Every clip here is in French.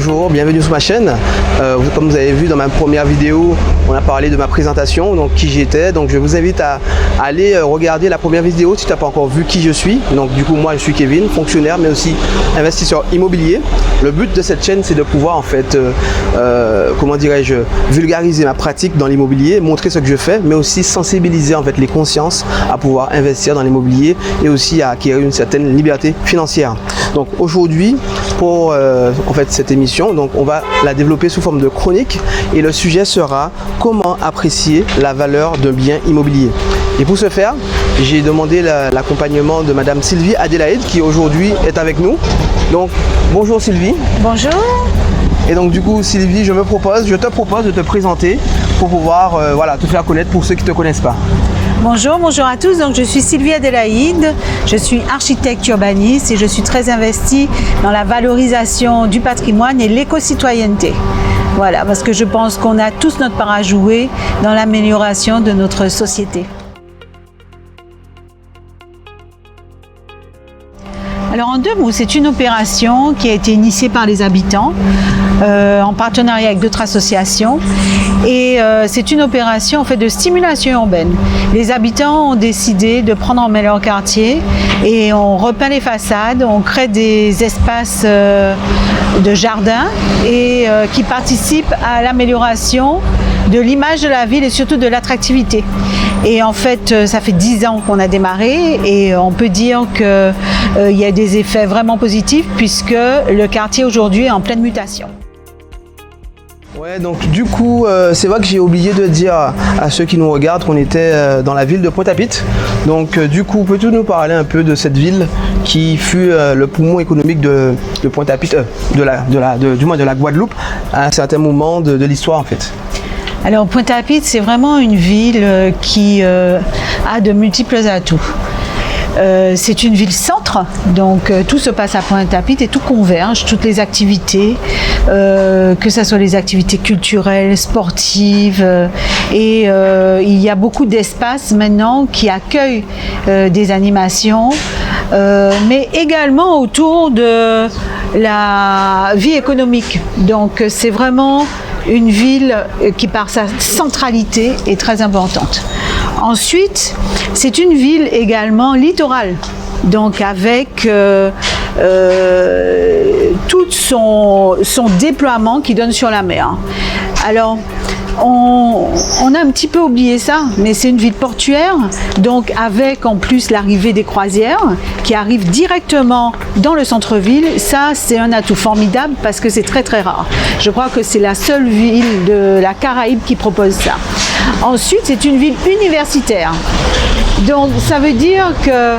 bonjour, bienvenue sur ma chaîne. Comme vous avez vu dans ma première vidéo, on a parlé de ma présentation, donc qui j'étais. Donc je vous invite à aller regarder la première vidéo si tu n'as pas encore vu qui je suis. Donc du coup moi je suis Kevin, fonctionnaire mais aussi investisseur immobilier. Le but de cette chaîne c'est de pouvoir en fait, comment dirais-je, vulgariser ma pratique dans l'immobilier, montrer ce que je fais, mais aussi sensibiliser en fait les consciences à pouvoir investir dans l'immobilier et aussi à acquérir une certaine liberté financière. Donc aujourd'hui pour en fait cette émission, donc on va la développer sous forme de chronique et le sujet sera comment apprécier la valeur d'un bien immobilier. Et pour ce faire, j'ai demandé l'accompagnement de Madame Sylvie Adélaïde qui aujourd'hui est avec nous. Donc bonjour Sylvie. Bonjour. Et donc du coup Sylvie, je te propose de te présenter pour pouvoir voilà, te faire connaître pour ceux qui ne te connaissent pas. Bonjour à tous. Donc je suis Sylvie Adélaïde, je suis architecte urbaniste et je suis très investie dans la valorisation du patrimoine et l'éco-citoyenneté. Voilà, parce que je pense qu'on a tous notre part à jouer dans l'amélioration de notre société. Alors en deux mots, c'est une opération qui a été initiée par les habitants en partenariat avec d'autres associations et c'est une opération en fait de stimulation urbaine. Les habitants ont décidé de prendre en main leur quartier et on repeint les façades, on crée des espaces de jardin et qui participent à l'amélioration de l'image de la ville et surtout de l'attractivité. Et en fait, ça fait 10 ans qu'on a démarré et on peut dire qu'il y a des effets vraiment positifs puisque le quartier aujourd'hui est en pleine mutation. Ouais, donc du coup, c'est vrai que j'ai oublié de dire à ceux qui nous regardent qu'on était dans la ville de Pointe-à-Pitre. Donc du coup, peux-tu nous parler un peu de cette ville qui fut le poumon économique de Pointe-à-Pitre, du moins de la Guadeloupe, à un certain moment de l'histoire en fait? Alors Pointe-à-Pitre, c'est vraiment une ville qui a de multiples atouts. C'est une ville-centre, donc tout se passe à Pointe-à-Pitre et tout converge, toutes les activités, que ce soit les activités culturelles, sportives, et il y a beaucoup d'espaces maintenant qui accueillent des animations, mais également autour de la vie économique. Donc c'est vraiment une ville qui, par sa centralité, est très importante. Ensuite, c'est une ville également littorale, donc avec tout son déploiement qui donne sur la mer. Alors, on a un petit peu oublié ça, mais c'est une ville portuaire, donc avec en plus l'arrivée des croisières qui arrivent directement dans le centre-ville, ça c'est un atout formidable parce que c'est très très rare. Je crois que c'est la seule ville de la Caraïbe qui propose ça. Ensuite, c'est une ville universitaire, donc ça veut dire que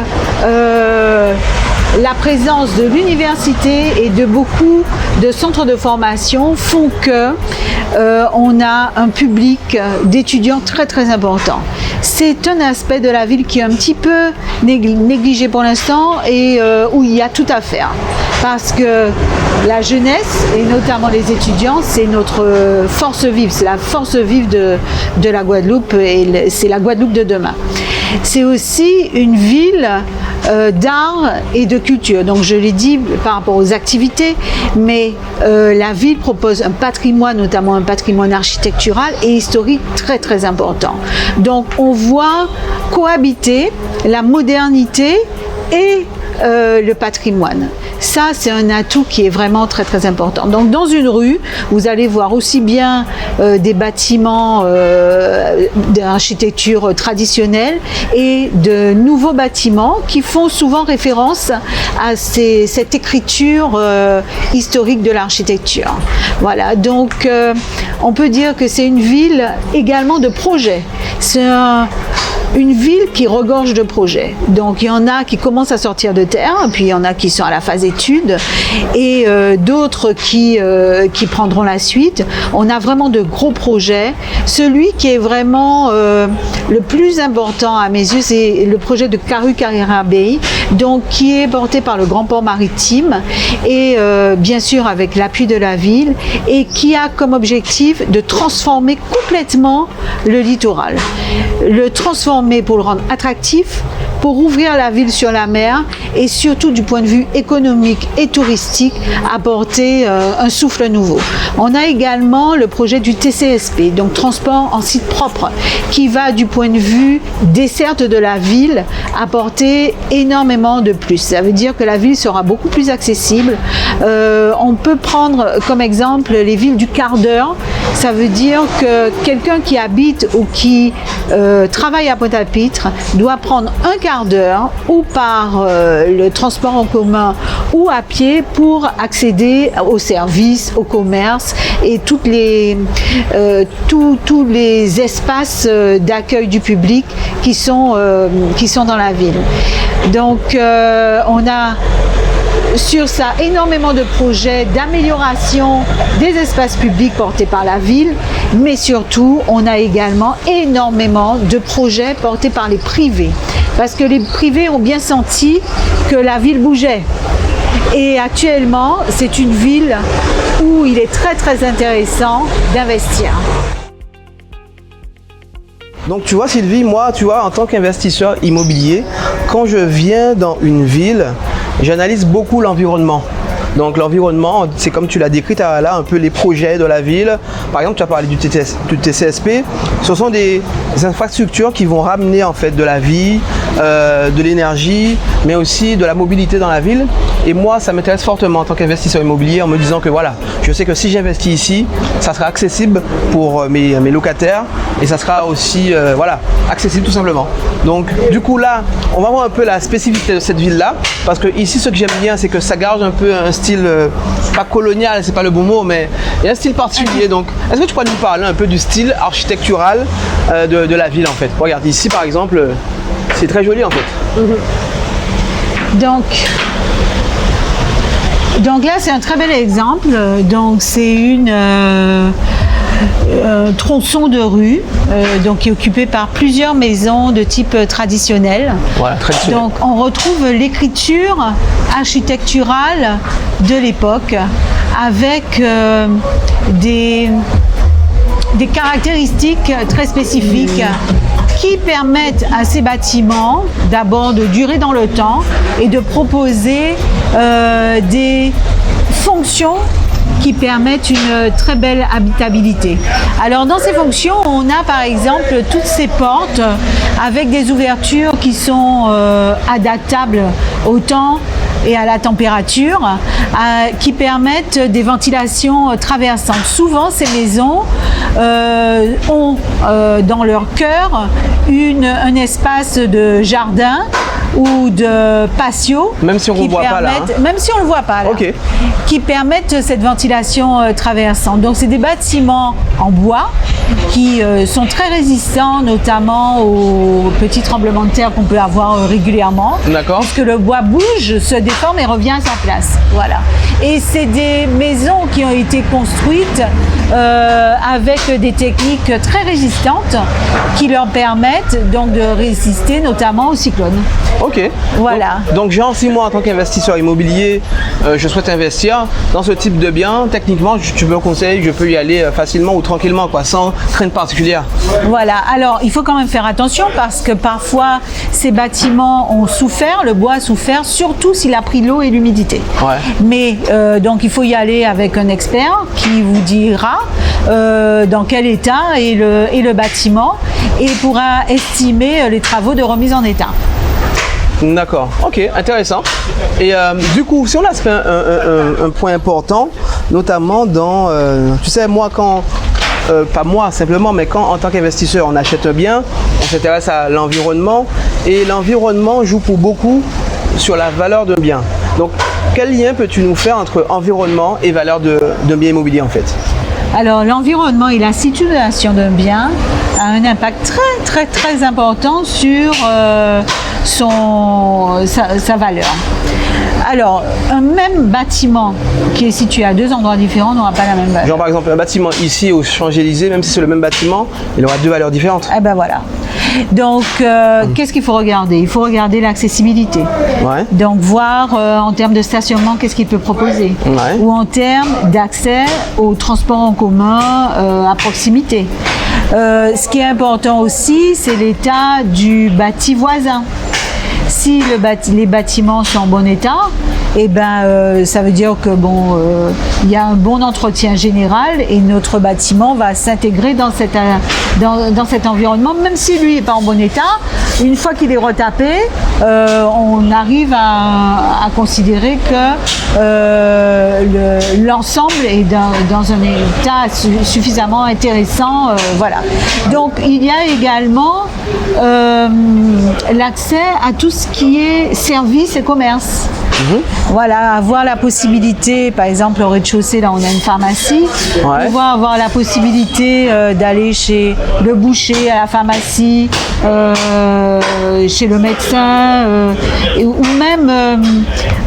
la présence de l'université et de beaucoup de centres de formation font que on a un public d'étudiants très très important. C'est un aspect de la ville qui est un petit peu négligé pour l'instant et où il y a tout à faire. Parce que la jeunesse, et notamment les étudiants, c'est notre force vive, c'est la force vive de la Guadeloupe et c'est la Guadeloupe de demain. C'est aussi une ville d'art et de culture. Donc je l'ai dit par rapport aux activités, mais la ville propose un patrimoine, notamment un patrimoine architectural et historique très très important. Donc on voit cohabiter la modernité et le patrimoine. Ça, c'est un atout qui est vraiment très très important. Donc dans une rue, vous allez voir aussi bien des bâtiments d'architecture traditionnelle et de nouveaux bâtiments qui font souvent référence à cette écriture historique de l'architecture. Voilà, donc on peut dire que c'est une ville également de projets. C'est une ville qui regorge de projets. Donc il y en a qui commencent à sortir de terre, puis il y en a qui sont à la phase études et d'autres qui prendront la suite. On a vraiment de gros projets. Celui qui est vraiment le plus important à mes yeux, c'est le projet de Caru Carrera Bay, donc qui est porté par le Grand Port Maritime et bien sûr avec l'appui de la ville et qui a comme objectif de transformer complètement le littoral. Le transformer transformer pour le rendre attractif, pour ouvrir la ville sur la mer et surtout du point de vue économique et touristique, apporter un souffle nouveau. On a également le projet du TCSP, donc transport en site propre, qui va du point de vue desserte de la ville apporter énormément de plus. Ça veut dire que la ville sera beaucoup plus accessible. On peut prendre comme exemple les villes du quart d'heure. Ça veut dire que quelqu'un qui habite ou qui travaille à Pointe-à-Pitre doit prendre un quart d'heure ou par le transport en commun ou à pied pour accéder aux services, au commerce et tous les espaces d'accueil du public qui sont dans la ville. Donc on a sur ça énormément de projets d'amélioration des espaces publics portés par la ville, mais surtout on a également énormément de projets portés par les privés, parce que les privés ont bien senti que la ville bougeait. Et actuellement, c'est une ville où il est très très intéressant d'investir. Donc tu vois Sylvie, moi tu vois en tant qu'investisseur immobilier, quand je viens dans une ville, j'analyse beaucoup l'environnement. Donc l'environnement, c'est comme tu l'as décrit là, un peu les projets de la ville. Par exemple, tu as parlé du TCSP. Ce sont des infrastructures qui vont ramener en fait de la vie, de l'énergie, mais aussi de la mobilité dans la ville. Et moi, ça m'intéresse fortement en tant qu'investisseur immobilier en me disant que voilà, je sais que si j'investis ici, ça sera accessible pour mes locataires et ça sera aussi voilà, accessible tout simplement. Donc du coup là, on va voir un peu la spécificité de cette ville-là, parce que ici, ce que j'aime bien, c'est que ça garde un peu un style, pas colonial, c'est pas le bon mot, mais il y a un style particulier. Donc, est-ce que tu pourrais nous parler un peu du style architectural de la ville en fait? Regarde, ici par exemple, c'est très joli en fait. Donc là, c'est un très bel exemple. Donc c'est un tronçon de rue donc qui est occupé par plusieurs maisons de type traditionnel. Voilà, traditionnel. Donc on retrouve l'écriture architecturale de l'époque avec des caractéristiques très spécifiques qui permettent à ces bâtiments d'abord de durer dans le temps et de proposer des fonctions qui permettent une très belle habitabilité. Alors dans ces fonctions, on a par exemple toutes ces portes avec des ouvertures qui sont adaptables au temps et à la température, qui permettent des ventilations traversantes. Souvent, ces maisons ont dans leur cœur un espace de jardin ou de patio, même si on ne voit pas là, même si on le voit pas là, okay, qui permettent cette ventilation traversante. Donc c'est des bâtiments en bois qui sont très résistants, notamment aux petits tremblements de terre qu'on peut avoir régulièrement. D'accord. Parce que le bois bouge, se déforme et revient à sa place. Voilà. Et c'est des maisons qui ont été construites avec des techniques très résistantes qui leur permettent donc de résister notamment aux cyclones. Ok. Voilà. Donc genre, si moi en tant qu'investisseur immobilier, je souhaite investir dans ce type de bien, techniquement, tu me conseilles, je peux y aller facilement ou tranquillement, quoi, sans crainte particulière. Voilà. Alors, il faut quand même faire attention parce que parfois, ces bâtiments ont souffert, le bois a souffert, surtout s'il a pris l'eau et l'humidité. Ouais. Mais donc, il faut y aller avec un expert qui vous dira dans quel état est le bâtiment et pourra estimer les travaux de remise en état. D'accord, ok, intéressant. Et du coup, si on a fait un point important, notamment dans, tu sais, moi quand, pas moi simplement, mais quand en tant qu'investisseur on achète un bien, on s'intéresse à l'environnement et l'environnement joue pour beaucoup sur la valeur d'un bien. Donc, quel lien peux-tu nous faire entre environnement et valeur d'un bien immobilier en fait? Alors l'environnement et la situation d'un bien a un impact très très important sur sa valeur. Alors, un même bâtiment qui est situé à deux endroits différents n'aura pas la même valeur. Genre par exemple un bâtiment ici aux Champs-Élysées, même si c'est le même bâtiment, il aura deux valeurs différentes. Eh ben voilà. Donc, qu'est-ce qu'il faut regarder? Il faut regarder l'accessibilité. Ouais. Donc, voir en termes de stationnement, qu'est-ce qu'il peut proposer. Ouais. Ou en termes d'accès aux transports en commun à proximité. Ce qui est important aussi, c'est l'état du bâti voisin. Si les bâtiments sont en bon état, eh ben, ça veut dire que bon, il y a un bon entretien général et notre bâtiment va s'intégrer dans cet environnement, même si lui n'est pas en bon état. Une fois qu'il est retapé, on arrive à considérer que l'ensemble est dans un état suffisamment intéressant. Voilà. Donc il y a également l'accès à tout ce qui est services et commerce. Voilà, avoir la possibilité, par exemple au rez-de-chaussée, là on a une pharmacie, pouvoir avoir la possibilité d'aller chez le boucher, à la pharmacie, chez le médecin, ou même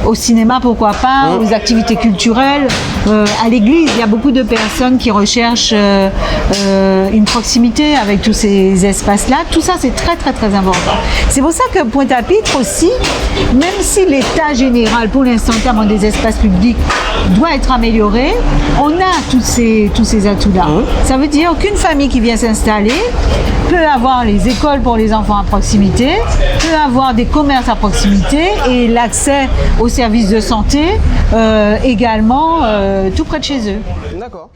au cinéma, pourquoi pas, aux activités culturelles, à l'église. Il y a beaucoup de personnes qui recherchent une proximité avec tous ces espaces-là. Tout ça, c'est très très très important. C'est pour ça que Pointe-à-Pitre aussi, même si l'état général pour l'instant en termes des espaces publics doit être amélioré, on a tous ces atouts-là. Ça veut dire qu'une famille qui vient s'installer peut avoir les écoles pour les enfants à proximité, peut avoir des commerces à proximité et l'accès aux services de santé également tout près de chez eux. D'accord.